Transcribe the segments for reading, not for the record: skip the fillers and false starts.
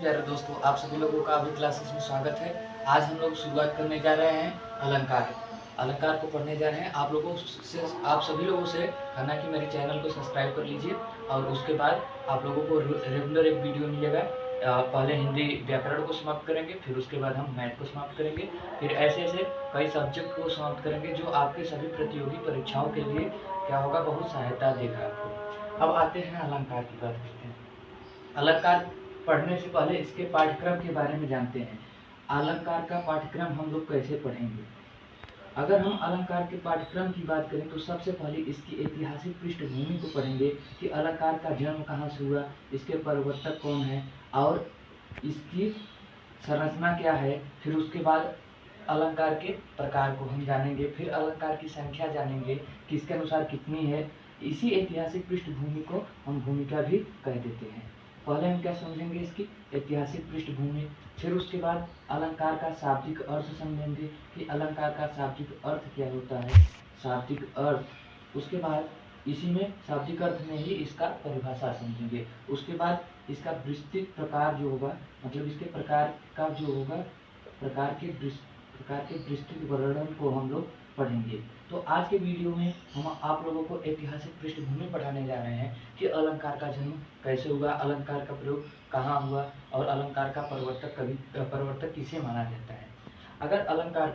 प्यारे दोस्तों, आप सभी लोगों का अभी क्लासेस में स्वागत है। आज हम लोग शुरुआत करने जा रहे हैं अलंकार। अलंकार को पढ़ने जा रहे हैं। आप सभी लोगों से कहना कि मेरे चैनल को सब्सक्राइब कर लीजिए और उसके बाद आप लोगों को रेगुलर एक वीडियो मिलेगा। पहले हिंदी व्याकरण को समाप्त करेंगे, फिर उसके बाद हम मैथ को समाप्त करेंगे, फिर ऐसे ऐसे कई सब्जेक्ट को समाप्त करेंगे जो आपके सभी प्रतियोगी परीक्षाओं के लिए क्या होगा, बहुत सहायता देगा आपको। अब आते हैं अलंकार की बात करते हैं। अलंकार पढ़ने से पहले इसके पाठ्यक्रम के बारे में जानते हैं। अलंकार का पाठ्यक्रम हम लोग कैसे पढ़ेंगे? अगर हम अलंकार के पाठ्यक्रम की बात करें तो सबसे पहले इसकी ऐतिहासिक पृष्ठभूमि को पढ़ेंगे कि अलंकार का जन्म कहाँ से हुआ, इसके प्रवर्तक कौन है और इसकी संरचना क्या है। फिर उसके बाद अलंकार के प्रकार को हम जानेंगे, फिर अलंकार की संख्या जानेंगे कि इसके अनुसार कितनी है। इसी ऐतिहासिक पृष्ठभूमि को हम भूमिका भी कह देते हैं। पहले हम क्या समझेंगे, इसकी ऐतिहासिक पृष्ठभूमि, फिर उसके बाद अलंकार का शाब्दिक अर्थ समझेंगे कि अलंकार का शाब्दिक अर्थ क्या होता है, शाब्दिक अर्थ। उसके बाद इसी में शाब्दिक अर्थ में ही इसका परिभाषा समझेंगे। उसके बाद इसका विस्तृत प्रकार जो होगा, मतलब इसके प्रकार का जो होगा, प्रकार के विस्तृत वर्णन को हम लोग पढ़ेंगे। तो आज के वीडियो में हम आप लोगों को ऐतिहासिक पृष्ठभूमि पढ़ाने जा रहे हैं कि अलंकार का जन्म कैसे हुआ, अलंकार का प्रयोग कहाँ हुआ और अलंकार का प्रवर्तक किसे माना जाता है। अगर अलंकार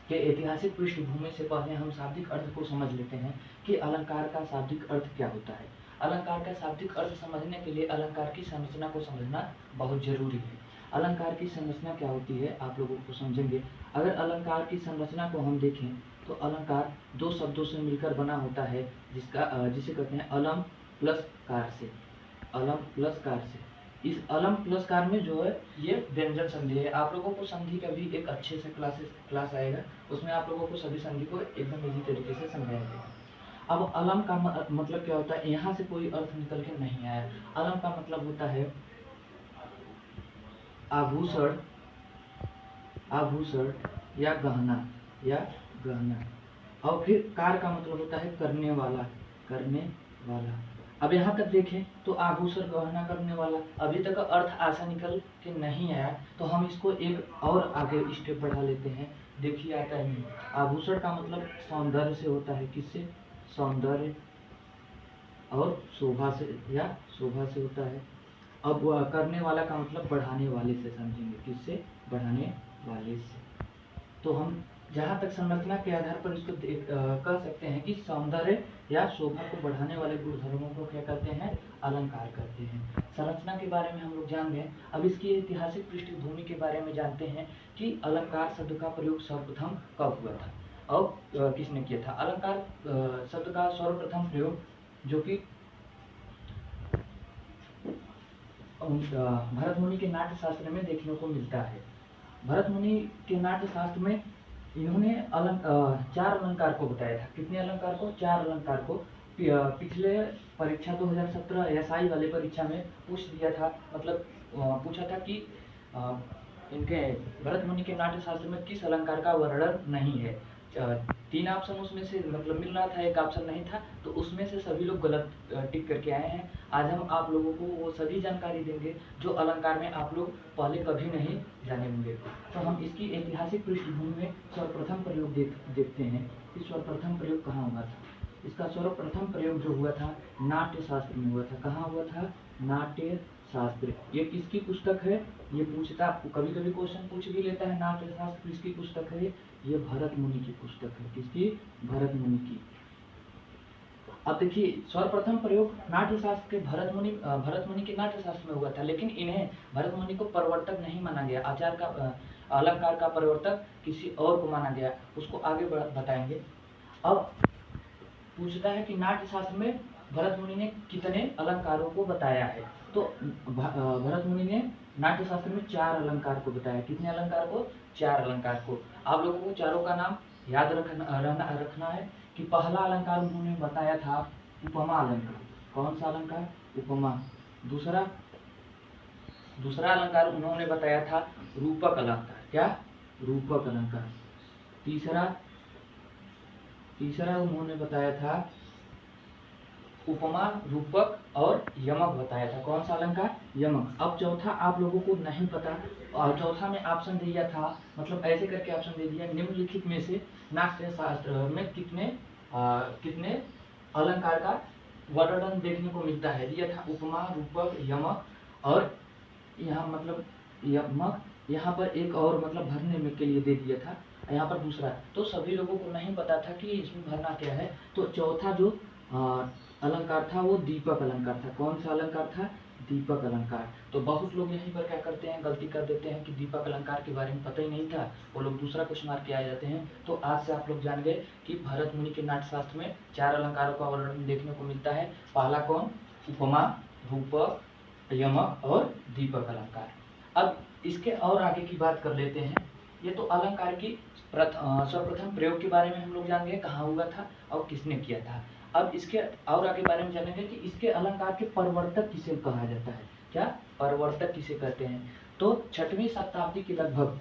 के ऐतिहासिक पृष्ठभूमि से पहले हम शाब्दिक अर्थ को समझ लेते हैं कि अलंकार का शाब्दिक अर्थ क्या होता है। अलंकार का शाब्दिक अर्थ समझने के लिए अलंकार की संरचना को समझना बहुत जरूरी है। अलंकार की संरचना क्या होती है आप लोगों को समझेंगे। अगर अलंकार की संरचना को हम देखें तो अलंकार दो शब्दों से मिलकर बना होता है, जिसे कहते हैं अलम प्लस कार से। अलम प्लस कार से, इस अलम प्लस कार में जो है ये व्यंजन संधि है। आप लोगों को संधि का भी एक अच्छे से क्लास आएगा, उसमें आप लोगों को सभी संधि को एकदम इजी तरीके से समझाया जाएगा। अब अलम का मतलब क्या होता है, यहाँ से कोई अर्थ निकल के नहीं आया। अलम का मतलब होता है आभूषण, आभूषण या गहना। और फिर कार का मतलब होता है करने वाला, करने वाला। अब यहाँ तक देखें तो आभूषण गहना करने वाला, अभी तक अर्थ ऐसा निकल के नहीं आया, तो हम इसको एक और आगे स्टेप बढ़ा लेते हैं। देखिए आता है, आभूषण का मतलब सौंदर्य से होता है, किससे, सौंदर्य और शोभा से या शोभा से होता है। अब करने वाला का मतलब बढ़ाने वाले से समझेंगे, किससे, बढ़ाने वाले से। तो हम जहाँ तक संरचना के आधार पर इसको कह सकते हैं कि सौंदर्य या शोभा को बढ़ाने वाले गुणधर्मों को क्या कहते हैं, अलंकार कहते हैं। संरचना के बारे में हम लोग जान गए। अब इसकी ऐतिहासिक पृष्ठभूमि के बारे में जानते हैं कि अलंकार शब्द का प्रयोग सर्वप्रथम कब हुआ था और किसने किया था। अलंकार शब्द का सर्वप्रथम प्रयोग जो कि भरत मुनि के नाट्य शास्त्र में देखने को मिलता है। भरत मुनि के नाट्य शास्त्र में इन्होंने चार अलंकार को बताया था। कितने अलंकार को, चार अलंकार को। पिछले परीक्षा 2017 एसआई वाले परीक्षा में पूछ दिया था, मतलब पूछा था कि इनके भरत मुनि के नाट्य शास्त्र में किस अलंकार का वर्णन नहीं है। तीन ऑप्शन उसमें से मतलब मिल रहा था, एक ऑप्शन नहीं था, तो उसमें से सभी लोग गलत टिक करके आए हैं। आज हम आप लोगों को वो सभी जानकारी देंगे जो अलंकार में आप लोग पहले कभी नहीं जाने होंगे। तो हम इसकी ऐतिहासिक पृष्ठभूमि में सर्वप्रथम प्रयोग देखते हैं कि सर्वप्रथम प्रयोग कहाँ हुआ था। इसका सर्वप्रथम प्रयोग जो हुआ था नाट्य शास्त्र में हुआ था। कहाँ हुआ था, नाट्य शास्त्र। ये किसकी पुस्तक है, ये पूछता, आपको कभी कभी क्वेश्चन पूछ भी लेता है, नाट्य शास्त्र किसकी पुस्तक है, ये भरत मुनि की पुस्तक है। किसकी, भरत मुनि की। अब देखिए सर्वप्रथम प्रयोग नाट्य शास्त्र के भरत मुनि के नाट्य शास्त्र में हुआ था, लेकिन इन्हें भरत मुनि को प्रवर्तक नहीं माना गया। आचार का अलंकार का प्रवर्तक किसी और को माना गया, उसको आगे बताएंगे। अब पूछता है कि नाट्य शास्त्र में भरत मुनि ने कितने अलंकारों को बताया है। तो भरत मुनि ने नाट्य शास्त्र में चार अलंकार को बताया। कितने अलंकार को, चार अलंकार को। आप लोगों को चारों का नाम याद रखना है कि पहला अलंकार उन्होंने बताया था उपमा अलंकार। कौन सा अलंकार, उपमा। दूसरा अलंकार उन्होंने बताया था रूपक अलंकार। क्या, रूपक अलंकार। तीसरा उन्होंने बताया था उपमा, रूपक और यमक बताया था। कौन सा अलंकार? यमक। अब चौथा आप लोगों को नहीं पता, और चौथा में ऑप्शन दिया था, मतलब ऐसे करके ऑप्शन दे दिया, निम्नलिखित में से नाट्य शास्त्र में कितने अलंकार का वर्णन देखने को मिलता है? दिया था उपमा, रूपक, यमक और यहाँ मतलब यमक, यहाँ पर एक और मतलब भरने में के लिए दे दिया था, यहाँ पर दूसरा। तो सभी लोगों को नहीं पता था कि इसमें भरना क्या है। तो चौथा जो अलंकार था वो दीपक अलंकार था। कौन सा अलंकार था? दीपक अलंकार। तो बहुत लोग यहीं पर क्या करते हैं, गलती कर देते हैं कि दीपक अलंकार के बारे में पता ही नहीं था, वो लोग दूसरा क्वेश्चन मार्क के आ जाते हैं। तो आज से आप लोग जान गए कि भरत मुनि के नाट्यशास्त्र में 4 अलंकारों का वर्णन देखने को मिलता है। पहला कौन? उपमा, रूपक, यमक और दीपक अलंकार। अब इसके और आगे की बात कर लेते हैं। ये तो अलंकार की सर्वप्रथम प्रयोग के बारे में हम लोग जान गए, कहाँ हुआ था और किसने किया था। अब इसके और आगे बारे में जानेंगे कि इसके अलंकार के प्रवर्तक किसे कहा जाता है। क्या प्रवर्तक किसे कहते हैं? तो 6वीं शताब्दी के लगभग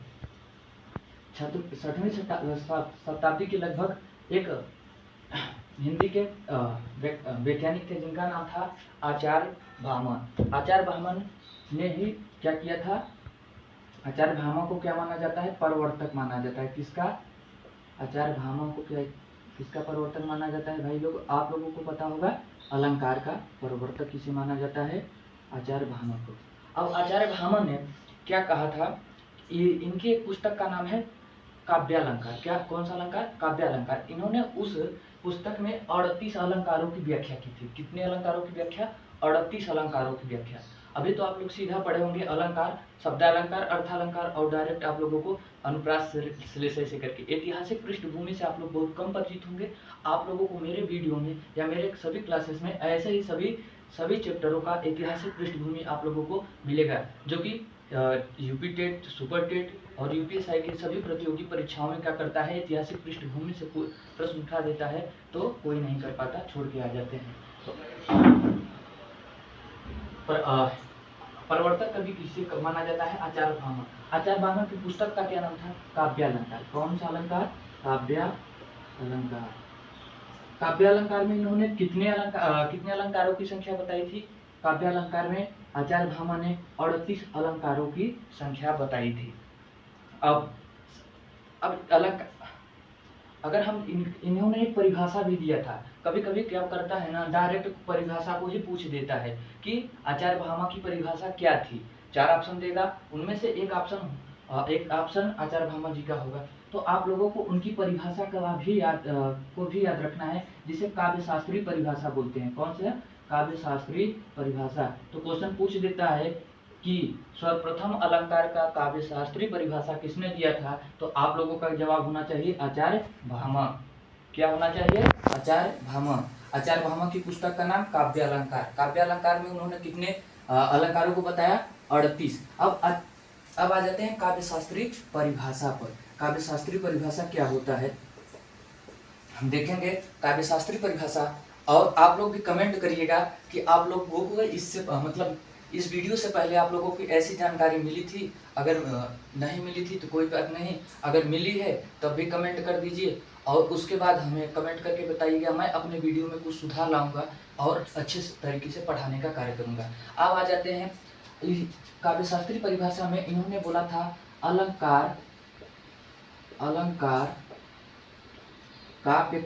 6वीं शताब्दी के लगभग एक हिंदी के वैज्ञानिक थे जिनका नाम था आचार्य भामह। आचार्य भामह ने ही क्या किया था? आचार्य भामह को क्या माना जाता है? प्रवर्तक माना जाता है। किसका? आचार्य भामह को क्या किसका प्रवर्तक माना जाता है? भाई लोग, आप लोगों को पता होगा अलंकार का प्रवर्तक किसे माना जाता है? आचार्य भामह को। अब आचार्य भामह ने क्या कहा था? इनकी एक पुस्तक का नाम है काव्यालंकार। क्या? कौन सा अलंकार? काव्यालंकार। इन्होंने उस पुस्तक में 38 अलंकारों की व्याख्या की थी। कितने अलंकारों की व्याख्या? 38 अलंकारों की व्याख्या। अभी तो आप लोग सीधा पढ़े होंगे अलंकार, शब्दालंकार, अर्थालंकार और डायरेक्ट आप लोगों को अनुप्रास श्लेषय से करके ऐतिहासिक पृष्ठभूमि से आप लोग बहुत कम परिचित होंगे। आप लोगों को मेरे वीडियो में या मेरे सभी क्लासेस में ऐसे ही सभी चैप्टरों का ऐतिहासिक पृष्ठभूमि आप लोगों को मिलेगा, जो कि यूपी टेट, सुपर टेट और यूपीएसआई की सभी प्रतियोगी परीक्षाओं में क्या करता है? ऐतिहासिक पृष्ठभूमि से प्रश्न उठा देता है, तो कोई नहीं कर पाता, छोड़ के आ जाते हैं। तो प्रवर्तक कवि किसे माना जाता है? आचार्य भामह। आचार्य भामह की पुस्तक का क्या नाम था? काव्यालंकार। कौन सा अलंकार? काव्यालंकार। काव्यालंकार में इन्होंने कितने अलंकारों की संख्या बताई थी? काव्यालंकार में आचार्य भामह ने 38 अलंकारों की संख्या बताई थी। अब अगर हम इन्होंने एक परिभाषा भी दिया था। कभी कभी क्या करता है ना, डायरेक्ट परिभाषा को ही पूछ देता है कि आचार्य भामह की परिभाषा क्या थी। 4 ऑप्शन देगा, उनमें से एक ऑप्शन आचार्य भामह जी का होगा। तो आप लोगों को उनकी परिभाषा का भी याद रखना है, जिसे काव्य शास्त्रीय परिभाषा बोलते हैं। कौन सा? काव्य शास्त्रीय परिभाषा। तो क्वेश्चन पूछ देता है कि सर्वप्रथम अलंकार का काव्य शास्त्रीय परिभाषा किसने दिया था? तो आप लोगों का जवाब होना चाहिए आचार्य भामह। क्या होना चाहिए? आचार्य भामह। आचार्य भामह की पुस्तक का नाम काव्यालंकार। काव्यालंकार में उन्होंने कितने अलंकारों को बताया? 38। अब आ जाते हैं काव्य शास्त्रीय परिभाषा पर। काव्य शास्त्रीय परिभाषा क्या होता है हम देखेंगे। काव्य शास्त्रीय परिभाषा, और आप लोग भी कमेंट करिएगा कि आप लोगों को इससे मतलब इस वीडियो से पहले आप लोगों को ऐसी जानकारी मिली थी। अगर नहीं मिली थी तो कोई बात नहीं, अगर मिली है तब भी कमेंट कर दीजिए, और उसके बाद हमें कमेंट करके बताइएगा। मैं अपने वीडियो में कुछ सुधार लाऊंगा और अच्छे तरीके से पढ़ाने का कार्य करूंगा। अब आ जाते हैं काव्य शास्त्रीय परिभाषा में। इन्होंने बोला था अलंकार काव्य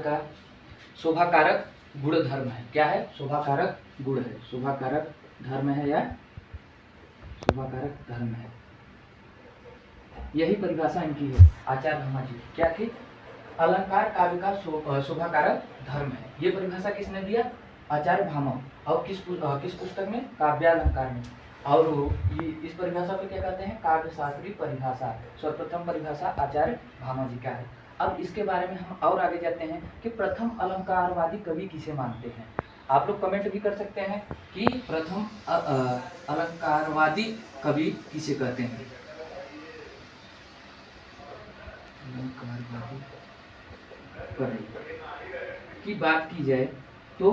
का शोभाकारक गुण धर्म है। क्या है? शोभाकारक गुण है, शोभाकारक धर्म है या शोभाकारक धर्म है। यही परिभाषा इनकी है आचार्य भामह जी। क्या थी? अलंकार काव्य का शोभाकारक धर्म है। ये परिभाषा किसने दिया? आचार्य भामह। और किस पुस्तक में? काव्यालंकार में। और ये इस परिभाषा को क्या कहते हैं? काव्य शास्त्रीय परिभाषा। सर्वप्रथम परिभाषा आचार्य भामह जी का है। अब इसके बारे में हम और आगे जाते हैं कि प्रथम अलंकारवादी कवि किसे मानते हैं। आप लोग कमेंट भी कर सकते हैं कि प्रथम अलंकारवादी कवि किसे कहते हैं। अलंकारवादी कवि की बात की जाए तो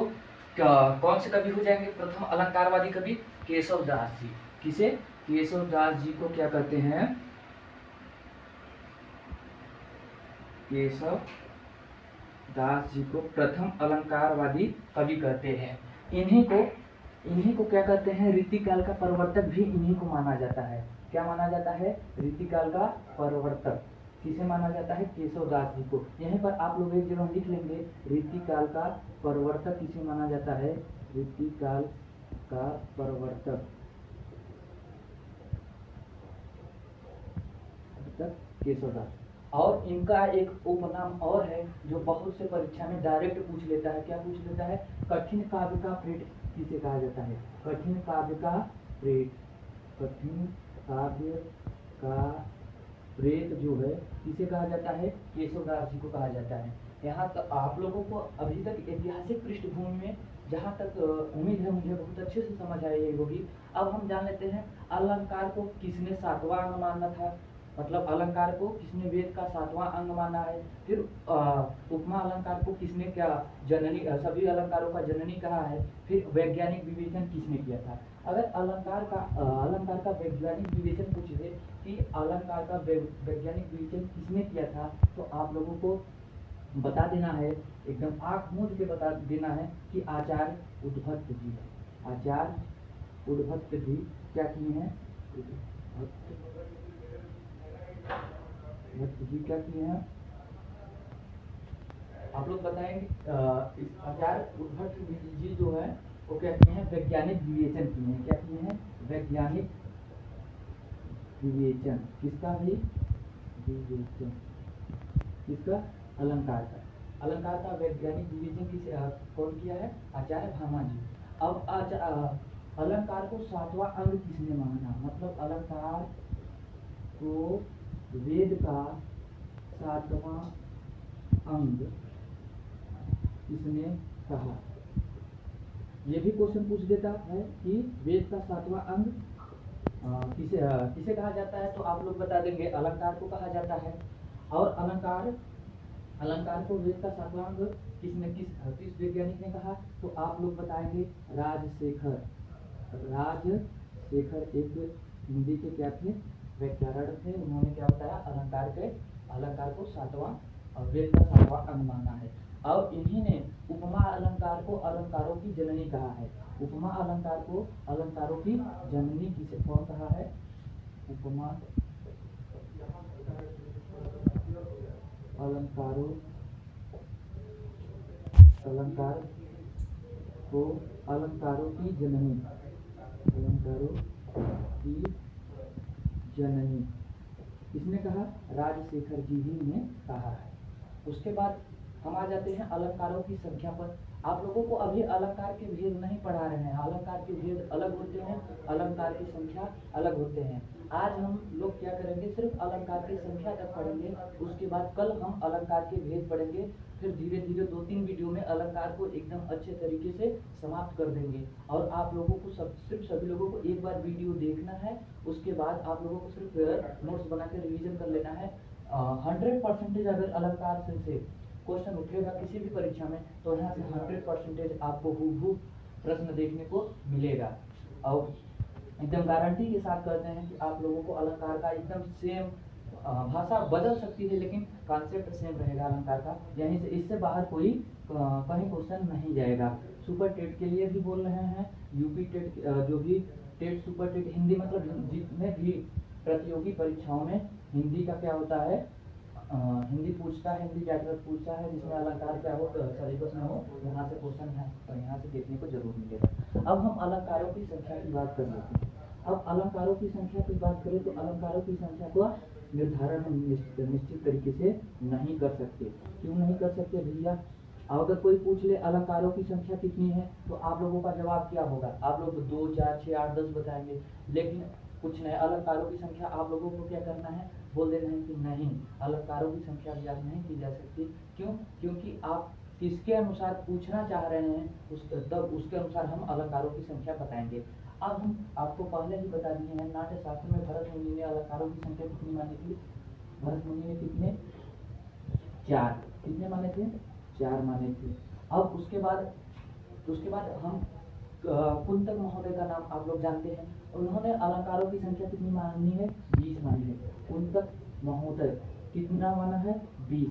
कौन से कवि हो जाएंगे प्रथम अलंकारवादी कवि? केशव दास जी। किसे? केशव दास जी को क्या कहते हैं? केशव दास जी को प्रथम अलंकारवादी कवि कहते हैं। इन्हीं को क्या कहते हैं, रीतिकाल का प्रवर्तक भी इन्हीं को माना जाता है। क्या माना जाता है, रीतिकाल का प्रवर्तक किसे माना जाता है, केशव दास जी को। यहीं पर आप लोग एक जगह लिख लेंगे, रीतिकाल का प्रवर्तक किसे माना जाता है, रीतिकाल का प्रवर्तक केशव दास। और इनका एक उपनाम और है जो बहुत से परीक्षा में डायरेक्ट पूछ लेता है। क्या पूछ लेता है, कठिन काव्य का प्रेत किसे कहा जाता है, कठिन काव्य का प्रेत। कठिन काव्य का प्रेत जो है किसे कहा जाता है, केशव दास जी को कहा जाता है। यहाँ तक आप लोगों को अभी तक ऐतिहासिक पृष्ठभूमि में जहाँ तक उम्मीद है मुझे बहुत अच्छे से समझ आई होगी। अब हम जान लेते हैं अलंकार को किसने सातवां अंग माना था, मतलब अलंकार को किसने वेद का सातवां अंग माना है। फिर उपमा अलंकार को किसने क्या जननी, सभी अलंकारों का जननी कहा है। फिर वैज्ञानिक विवेचन किसने किया था। अगर अलंकार का वैज्ञानिक विवेचन पूछे कि अलंकार का वैज्ञानिक विवेचन किसने किया था, तो आप लोगों को बता देना है, एकदम आंख मूंद के बता देना है कि आचार्य उद्भट जी है। आचार्य उद्भट जी क्या किए हैं, जी क्या किए हैं, आप लोग बताएंगे। इस आचार्य उद्भट जी जो है वो क्या किए हैं, वैज्ञानिक विवेचन किए हैं। क्या किए हैं, वैज्ञानिक विवेचन। किसका भी विवेचन, किसका, अलंकार का। अलंकार का वैज्ञानिक विवेचन कौन किया है, आचार्य भामा जी। अब अलंकार को सातवां अंग किसने माना, मतलब अलंकार को वेद का सातवां अंग किसने कहा। ये भी क्वेश्चन पूछ देता है कि वेद का सातवां अंग किसे कहा जाता है, तो आप लोग बता देंगे अलंकार को कहा जाता है। और अलंकार को वेद का सातवां अंग किस वैज्ञानिक ने कहा, तो आप लोग बताएंगे राजशेखर। राजशेखर एक हिंदी के क्या थे, व्याकरण थे। उन्होंने क्या बताया, अलंकार को सातवां वेद का सातवां अंग माना है। और इन्हीं ने उपमा अलंकार को अलंकारों की जननी कहा है। उपमा अलंकार को अलंकारों की जननी किसे कौन कहा है, उपमा अलंकार को अलंकारों की जननी, अलंकारों की जननी किसने कहा, राजशेखर जी ही ने कहा है। उसके बाद हम आ जाते हैं अलंकारों की संख्या पर। आप लोगों को अभी अलंकार के भेद नहीं पढ़ा रहे हैं, अलंकार के भेद अलग होते हैं, अलंकार की संख्या अलग होते हैं। आज हम लोग क्या करेंगे, सिर्फ अलंकार की संख्या तक पढ़ेंगे। उसके बाद कल हम अलंकार के भेद पढ़ेंगे। फिर धीरे धीरे 2-3 वीडियो में अलंकार को एकदम अच्छे तरीके से समाप्त कर देंगे। और आप लोगों को सिर्फ सभी लोगों को एक बार वीडियो देखना है, उसके बाद आप लोगों को सिर्फ नोट्स बना के रिविजन कर लेना है। 100% अगर अलंकार से क्वेश्चन उठेगा किसी भी परीक्षा में, तो यहाँ से 100% आपको हूबहू प्रश्न देखने को मिलेगा। और एकदम गारंटी के साथ कहते हैं कि आप लोगों को अलंकार का एकदम सेम, भाषा बदल सकती है लेकिन कॉन्सेप्ट सेम रहेगा अलंकार का। यहीं से इससे बाहर कोई कहीं क्वेश्चन नहीं जाएगा। सुपर टेट के लिए भी बोल रहे हैं, यूपी टेट जो भी टेट सुपर टेट हिंदी, मतलब जितने भी प्रतियोगी परीक्षाओं में हिंदी का क्या होता है, हिंदी पूछता है, हिंदी व्याकरण पूछता है, जिसमें अलंकार क्या हो सिलेबस में हो, यहाँ से क्वेश्चन यहाँ से देखने को जरूर मिलेगा। अब हम अलंकारों की संख्या की बात कर लेते हैं। अब अलंकारों की संख्या की बात करें तो अलंकारों की संख्या को निर्धारण हम निश्चित तरीके से नहीं कर सकते। क्यों नहीं कर सकते भैया, अगर कोई पूछ ले अलंकारों की संख्या कितनी है, तो आप लोगों का जवाब क्या होगा, आप लोग 2, 4, 6, 8, 10 बताएंगे। लेकिन कुछ नहीं, अलंकारों की संख्या आप लोगों को क्या करना है, बोल देना है कि नहीं, अलंकारों की संख्या ज्ञात नहीं की जा सकती। क्यों, क्योंकि आप किसके अनुसार पूछना चाह रहे हैं, तब उसके अनुसार हम अलंकारों की संख्या बताएंगे। अब हम आपको पहले ही बता दिए हैं, नाट्य शास्त्र में भरत मुनि ने अलंकारों की संख्या कितनी मानी थी, भरत मुनि ने कितने, 4। कितने माने थे, 4 माने थे। अब उसके बाद हम कुंतक महोदय का नाम आप लोग जानते हैं, उन्होंने अलंकारों की संख्या कितनी मानी है, 20 मानी है। कुंतक महोदय कितना माना है, 20।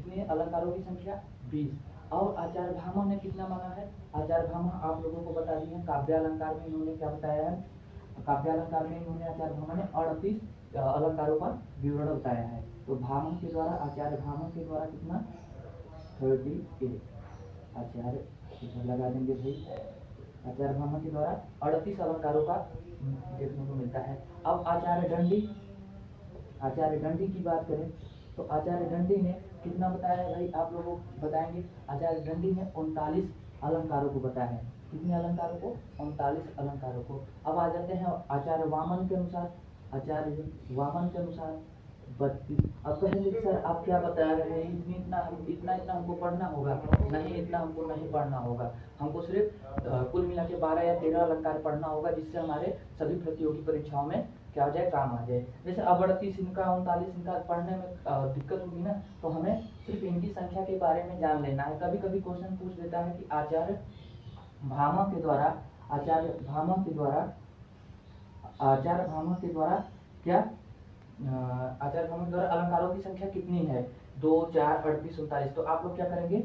कितने अलंकारों की संख्या 20। और आचार्य भामा ने कितना माना है? आचार्य भामा आप लोगों को बता दिए, काव्यालंकार में इन्होंने क्या बताया है? काव्यालंकार में इन्होंने आचार्य भामा ने 38 अलंकारों का विवरण बताया है। तो भामा के द्वारा, आचार्य भामा के द्वारा कितना? 38। आचार्य इधर लगा देंगे भाई, आचार्य भामा के द्वारा 38 अलंकारों का देखने को मिलता है। अब आचार्य दंडी की बात करें तो आचार्य दंडी ने कितना बताया है भाई? आप लोगों को बताएंगे। आचार्य दंडी ने 39 अलंकारों को बताया है। कितने अलंकारों को? 39 अलंकारों को। अब आ जाते हैं आचार्य वामन के अनुसार। आचार्य वामन के अनुसार 32। अब कहेंगे सर आप क्या बता रहे हैं, इतना हमको पढ़ना होगा? नहीं, इतना हमको नहीं पढ़ना होगा। हमको सिर्फ कुल मिला के 12 या 13 अलंकार पढ़ना होगा, जिससे हमारे सभी प्रतियोगी परीक्षाओं में क्या हो जाए? काम आ जाए। जैसे अब 38 इनका, 39 इनका पढ़ने में दिक्कत होगी ना, तो हमें सिर्फ इनकी संख्या के बारे में जान लेना है। कभी कभी क्वेश्चन पूछ देता है कि आचार्य भामा के द्वारा क्या आचार्य भामा के द्वारा अलंकारों की संख्या कितनी है? 2, 4, 38, 39। तो आप लोग क्या करेंगे?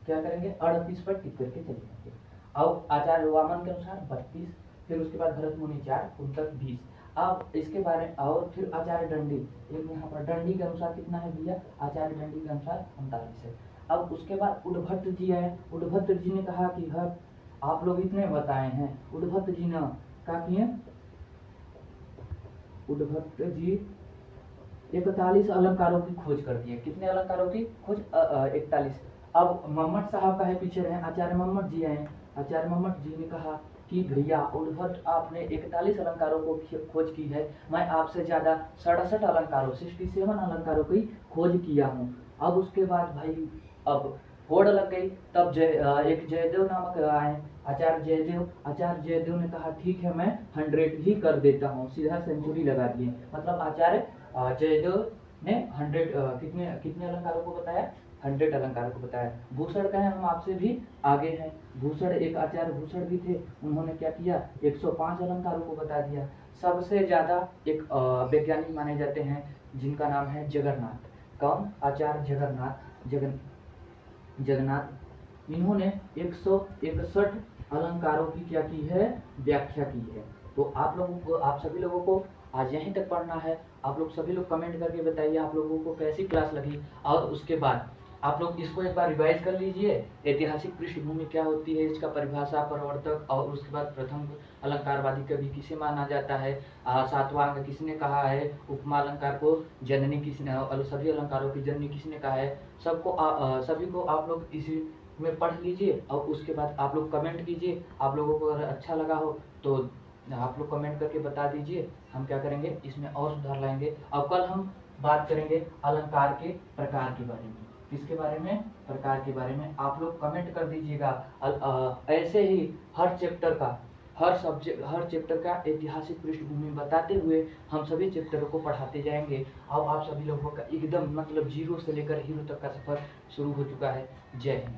38 पर टिक करके चले जाएंगे। अब आचार्य वामन के अनुसार 32, फिर उसके बाद भरत मुनि 4, उन तक 20। अब इसके बारे और फिर आचार्य दंडी, एक यहाँ पर दंडी के अनुसार कितना है भैया? आचार्य दंडी के अनुसार 39 है। अब उसके बाद उद्भट जी आए। उद्भट जी ने कहा कि हर आप लोग इतने बताए हैं। उद्भट जी ने क्या किए? उद्भट जी 41 अलंकारों की खोज कर दी है। कितने अलंकारों की खोज? 41। अब मम्मट साहब का है, पीछे रहे, आचार्य मम्मट जी आए। आचार्य मम्मट जी ने कहा कि भैया उद्भट आपने 41 अलंकारों को खोज की है, मैं आपसे ज्यादा 67 अलंकारों 67 अलंकारों की खोज किया हूँ। अब उसके बाद भाई अब होड़ लग गई। तब एक जयदेव नामक आए, आचार्य जयदेव ने कहा ठीक है, मैं 100 ही कर देता हूँ, सीधा सेंचुरी लगा दिए। मतलब आचार्य जयदेव ने 100 कितने अलंकारों को बताया? 100 अलंकारों को बताया। भूषण का है, हम आपसे भी आगे हैं। भूषण, एक आचार्य भूषण भी थे, उन्होंने क्या किया? 105 अलंकारों को बता दिया। सबसे ज्यादा एक वैज्ञानिक माने जाते हैं जिनका नाम है जगन्नाथ। कौन? आचार्य जगन्नाथ। इन्होंने 161 अलंकारों की क्या की है? व्याख्या की है। तो आप सभी लोगों को आज यहीं तक पढ़ना है। आप लोग सभी लोग कमेंट करके बताइए आप लोगों को कैसी क्लास लगी। और उसके बाद आप लोग इसको एक बार रिवाइज कर लीजिए। ऐतिहासिक पृष्ठभूमि क्या होती है, इसका परिभाषा, प्रवर्तक, और उसके बाद प्रथम अलंकारवादी कवि किसे माना जाता है, सातवां अंग किसने कहा है, उपमा अलंकार को जननी किसने, सभी अलंकारों की जननी किसने कहा है, सभी को आप लोग इसी में पढ़ लीजिए। और उसके बाद आप लोग कमेंट कीजिए। आप लोगों को अगर अच्छा लगा हो तो आप लोग कमेंट करके बता दीजिए। हम क्या करेंगे, इसमें और सुधार लाएंगे। और कल हम बात करेंगे अलंकार के प्रकार के बारे में। किसके बारे में? प्रकार के बारे में। आप लोग कमेंट कर दीजिएगा। ऐसे ही हर चैप्टर का ऐतिहासिक पृष्ठभूमि बताते हुए हम सभी चैप्टरों को पढ़ाते जाएंगे। अब आप सभी लोगों का एकदम मतलब 0 से लेकर हीरो तक का सफर शुरू हो चुका है। जय हिंद।